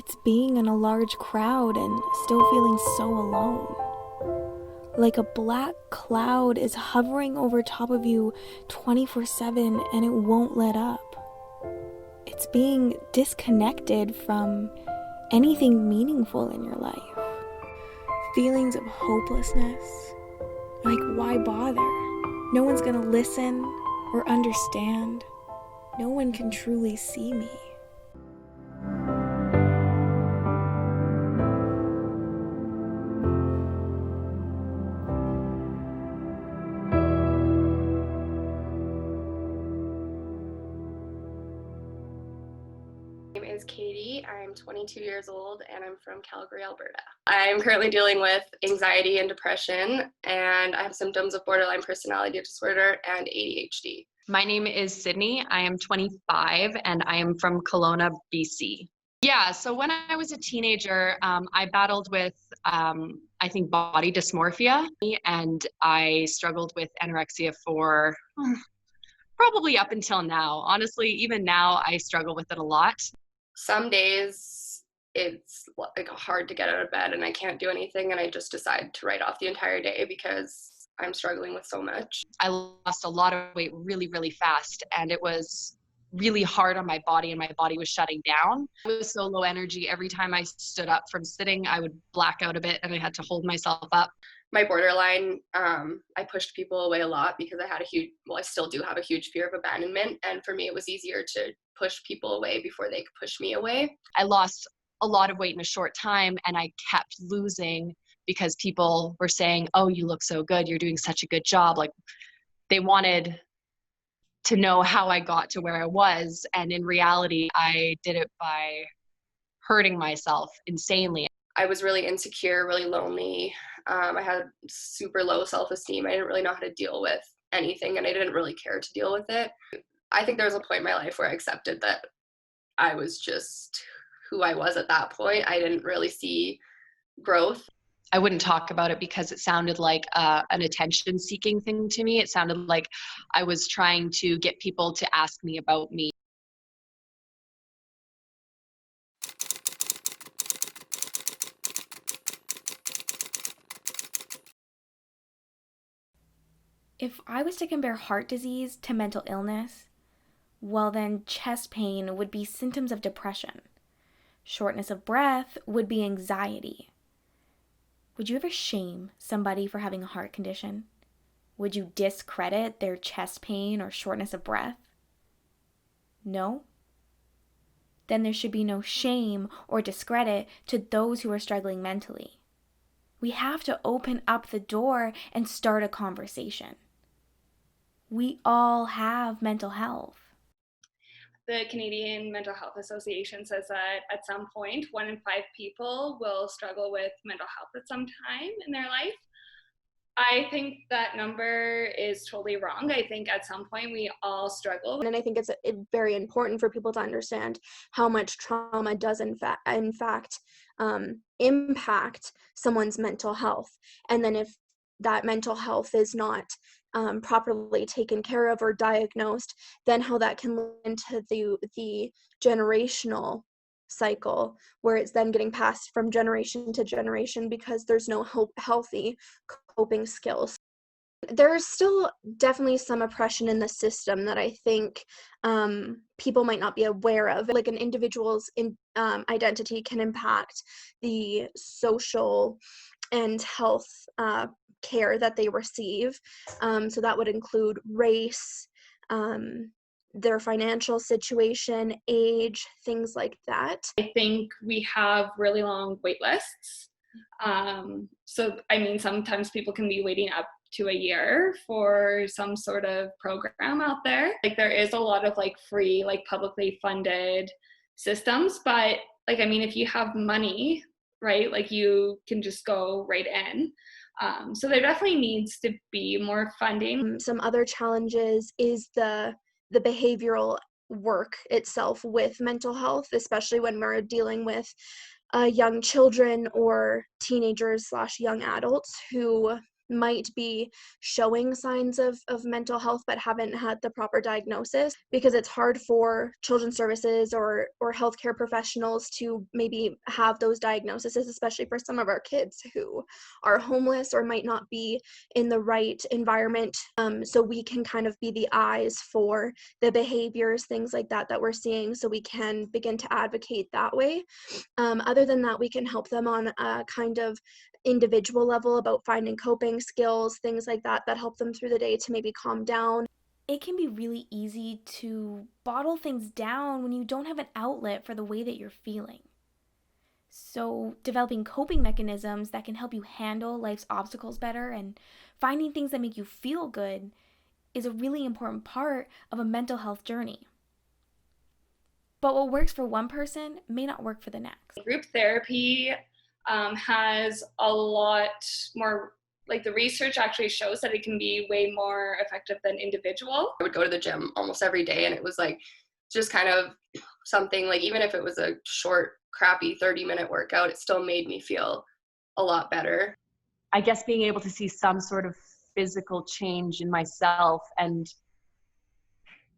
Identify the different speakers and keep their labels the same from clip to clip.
Speaker 1: It's being in a large crowd and still feeling so alone. Like a black cloud is hovering over top of you 24/7 and it won't let up. It's being disconnected from anything meaningful in your life. Feelings of hopelessness. Like, why bother? No one's gonna listen or understand. No one can truly see me.
Speaker 2: My name is Katie. I'm 22 years old and I'm from Calgary, Alberta. I'm currently dealing with anxiety and depression, and I have symptoms of borderline personality disorder and ADHD.
Speaker 3: My name is Sydney. I am 25 and I am from Kelowna, BC. Yeah, so when I was a teenager, I battled with, I think, body dysmorphia, and I struggled with anorexia for probably up until now. Honestly, even now, I struggle with it a lot.
Speaker 2: Some days it's like hard to get out of bed and I can't do anything, and I just decide to write off the entire day because I'm struggling with so much.
Speaker 3: I lost a lot of weight really, really fast, and it was really hard on my body, and my body was shutting down. I was so low energy. Every time I stood up from sitting, I would black out a bit and I had to hold myself up.
Speaker 2: My borderline, I pushed people away a lot because I still do have a huge fear of abandonment. And for me, it was easier to push people away before they could push me away.
Speaker 3: I lost a lot of weight in a short time, and I kept losing because people were saying, oh, you look so good. You're doing such a good job. Like, they wanted to know how I got to where I was. And in reality, I did it by hurting myself insanely.
Speaker 2: I was really insecure, really lonely. I had super low self-esteem. I didn't really know how to deal with anything, and I didn't really care to deal with it. I think there was a point in my life where I accepted that I was just who I was at that point. I didn't really see growth.
Speaker 3: I wouldn't talk about it because it sounded like an attention-seeking thing to me. It sounded like I was trying to get people to ask me about me.
Speaker 1: If I was to compare heart disease to mental illness, well then chest pain would be symptoms of depression. Shortness of breath would be anxiety. Would you ever shame somebody for having a heart condition? Would you discredit their chest pain or shortness of breath? No? Then there should be no shame or discredit to those who are struggling mentally. We have to open up the door and start a conversation. We all have mental health.
Speaker 4: The Canadian Mental Health Association says that at some point, 1 in 5 people will struggle with mental health at some time in their life. I think that number is totally wrong. I think at some point we all struggle.
Speaker 5: And I think it's very important for people to understand how much trauma does in fact impact someone's mental health. And then if that mental health is not properly taken care of or diagnosed, then how that can lead into the generational cycle, where it's then getting passed from generation to generation because there's no healthy coping skills. There's still definitely some oppression in the system that I think people might not be aware of. Like, an individual's identity can impact the social and health care that they receive. So that would include race, their financial situation, age, things like that.
Speaker 4: I think we have really long wait lists. So, I mean, sometimes people can be waiting up to a year for some sort of program out there. Like, there is a lot of free, publicly funded systems, but I mean, if you have money, right, you can just go right in. So there definitely needs to be more funding.
Speaker 5: Some other challenges is the behavioral work itself with mental health, especially when we're dealing with young children or teenagers / young adults who might be showing signs of mental health but haven't had the proper diagnosis, because it's hard for children's services or healthcare professionals to maybe have those diagnoses, especially for some of our kids who are homeless or might not be in the right environment. So we can kind of be the eyes for the behaviors, things like that we're seeing, so we can begin to advocate that way. Other than that, we can help them on a kind of individual level about finding coping skills, things like that help them through the day to maybe calm down.
Speaker 1: It can be really easy to bottle things down when you don't have an outlet for the way that you're feeling. So, developing coping mechanisms that can help you handle life's obstacles better and finding things that make you feel good is a really important part of a mental health journey. But what works for one person may not work for the next.
Speaker 4: Group therapy has a lot more, like, the research actually shows that it can be way more effective than individual.
Speaker 2: I would go to the gym almost every day, and it was like just kind of something, like, even if it was a short, crappy 30-minute workout, it still made me feel a lot better.
Speaker 3: I guess being able to see some sort of physical change in myself, and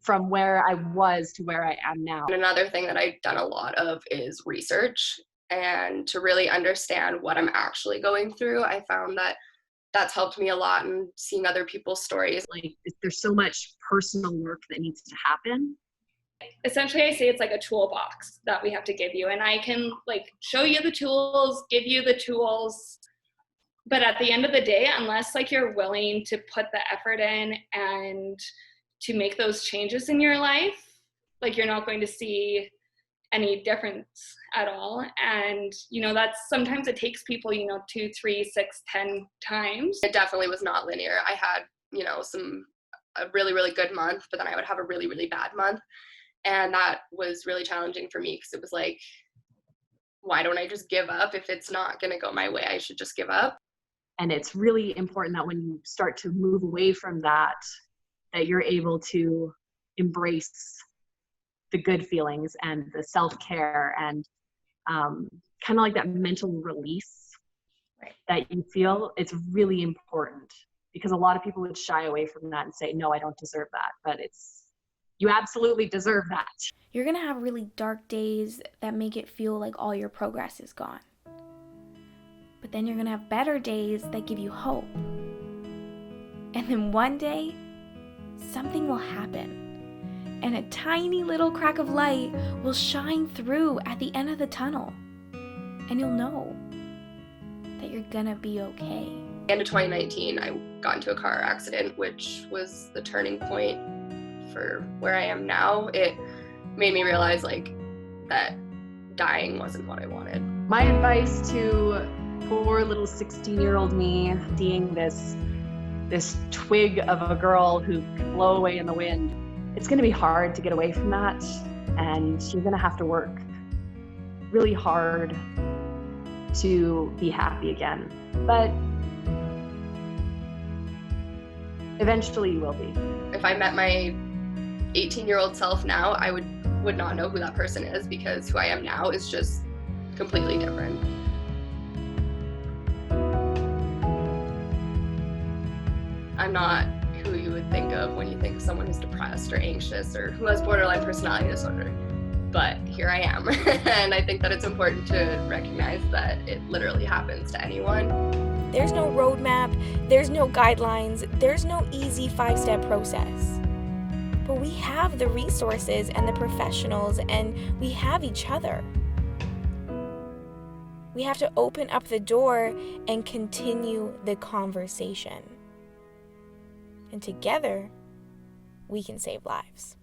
Speaker 3: from where I was to where I am now.
Speaker 2: And another thing that I've done a lot of is research, and to really understand what I'm actually going through. I found that that's helped me a lot, and seeing other people's stories.
Speaker 3: Like, there's so much personal work that needs to happen.
Speaker 4: Essentially, I say it's like a toolbox that we have to give you, and I can, like, show you the tools, give you the tools, but at the end of the day, unless, like, you're willing to put the effort in and to make those changes in your life, like, you're not going to see any difference at all. And that's, sometimes it takes people 2, 3, 6, 10 times.
Speaker 2: It definitely was not linear. I had a really, really good month, but then I would have a really, really bad month, and that was really challenging for me, because it was like, why don't I just give up? If it's not going to go my way, I should just give up.
Speaker 3: And it's really important that when you start to move away from that you're able to embrace the good feelings and the self-care and kind of like that mental release that you feel. It's really important, because a lot of people would shy away from that and say, no, I don't deserve that. But you absolutely deserve that.
Speaker 1: You're going to have really dark days that make it feel like all your progress is gone. But then you're going to have better days that give you hope. And then one day, something will happen, and a tiny little crack of light will shine through at the end of the tunnel, and you'll know that you're gonna be okay.
Speaker 2: At the end of 2019, I got into a car accident, which was the turning point for where I am now. It made me realize, like, that dying wasn't what I wanted.
Speaker 3: My advice to poor little 16-year-old me, seeing this twig of a girl who could blow away in the wind, it's going to be hard to get away from that, and you're going to have to work really hard to be happy again. But eventually you will be.
Speaker 2: If I met my 18-year-old self now, I would not know who that person is, because who I am now is just completely different. I'm not who you would think of when you think of someone who's depressed or anxious or who has borderline personality disorder. But here I am. And I think that it's important to recognize that it literally happens to anyone.
Speaker 1: There's no roadmap, there's no guidelines, there's no easy 5-step process. But we have the resources and the professionals, and we have each other. We have to open up the door and continue the conversation. And together, we can save lives.